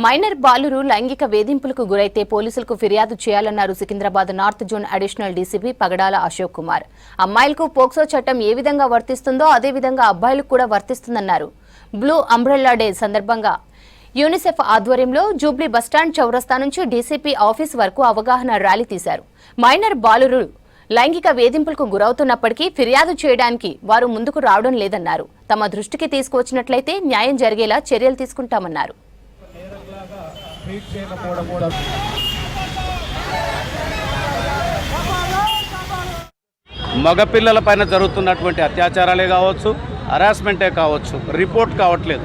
Minor బాలురు లైంగిక వేధింపులకు గురైతే పోలీసులకు ఫిర్యాదు చేయాలన్నారు Secunderabad north zone additional DCP Pagadala Ashok Kumar. అమ్మాయిలకు పోక్సో చట్టం ఏ విధంగా వర్తిస్తుందో అదే విధంగా అబ్బాయిలకు కూడా వర్తిస్తుందన్నారు. బ్లూ అంబ్రెల్లా డే సందర్భంగా యూనిసెఫ్ ఆధ్వర్యంలో జూబ్లీ బస్టాండ్ చౌరస్తా నుంచి డీసీపీ ఆఫీస్ వరకు అవగాహన ర్యాలీ తీశారు. మైనర్ బాలురు లైంగిక వేధింపులకు గురవుతున్నప్పటికీ ఫిర్యాదు చేయడానికి వారు ముందుకు రావడం లేదన్నారు. తమ దృష్టికి తీసుకువచ్చినట్లయితే న్యాయం జరిగేలా చర్యలు తీసుకుంటామన్నారు. మగపిల్లల పైన జరుగుతున్నటువంటి అత్యాచారాలే కావచ్చు, హరాస్మెంటే కావచ్చు, రిపోర్ట్ కావట్లేదు.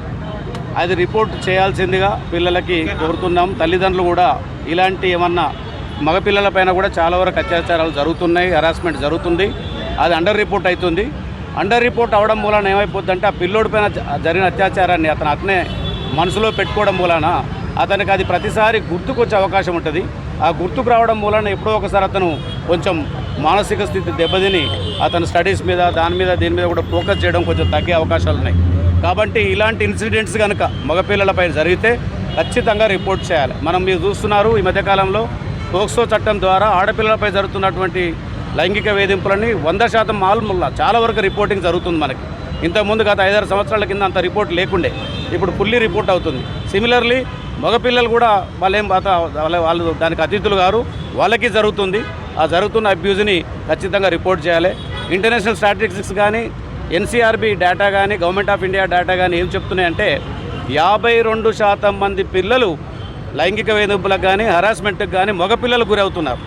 అది రిపోర్ట్ చేయాల్సిందిగా పిల్లలకి కోరుతున్నాం. తల్లిదండ్రులు కూడా ఇలాంటి ఏమన్నా మగపిల్లల పైన కూడా చాలా వరకు అత్యాచారాలు జరుగుతున్నాయి, హరాస్మెంట్ జరుగుతుంది. అది అండర్ రిపోర్ట్ అవుతుంది. అండర్ రిపోర్ట్ అవడం మూలన ఏమైపోతుందంటే ఆ పిల్లోడి పైన జరిగిన అత్యాచారాన్ని అతనే మనసులో పెట్టుకోవడం మూలన అతనికి అది ప్రతిసారి గుర్తుకొచ్చే అవకాశం ఉంటుంది. ఆ గుర్తుకు రావడం మూలన ఎప్పుడో ఒకసారి అతను కొంచెం మానసిక స్థితి దెబ్బతిని అతను స్టడీస్ మీద దీని మీద కూడా ఫోకస్ చేయడం కొంచెం తగ్గే అవకాశాలు ఉన్నాయి. కాబట్టి ఇలాంటి ఇన్సిడెంట్స్ కనుక మగపిల్లలపై జరిగితే ఖచ్చితంగా రిపోర్ట్ చేయాలి. మీరు చూస్తున్నారు ఈ మధ్యకాలంలో పోక్సో చట్టం ద్వారా ఆడపిల్లలపై జరుగుతున్నటువంటి లైంగిక వేధింపులని 100% మాల్ముల్లా చాలా వరకు రిపోర్టింగ్ జరుగుతుంది. మనకి ఇంతకుముందు గత 5-6 సంవత్సరాల కింద అంత రిపోర్ట్ లేకుండే, ఇప్పుడు ఫుల్లీ రిపోర్ట్ అవుతుంది. సిమిలర్లీ మగపిల్లలు కూడా వాళ్ళు దానికి అతిథులు గారు, వాళ్ళకి జరుగుతుంది. ఆ జరుగుతున్న అబ్యూజ్ని ఖచ్చితంగా రిపోర్ట్ చేయాలి. ఇంటర్నేషనల్ స్టాటిస్టిక్స్ కానీ, ఎన్సీఆర్బీ డేటా కానీ, గవర్నమెంట్ ఆఫ్ ఇండియా డేటా కానీ ఏం చెప్తున్నాయంటే 52% మంది పిల్లలు లైంగిక వేధింపులకు కానీ, హరాస్మెంట్కి కానీ మగపిల్లలు గురవుతున్నారు.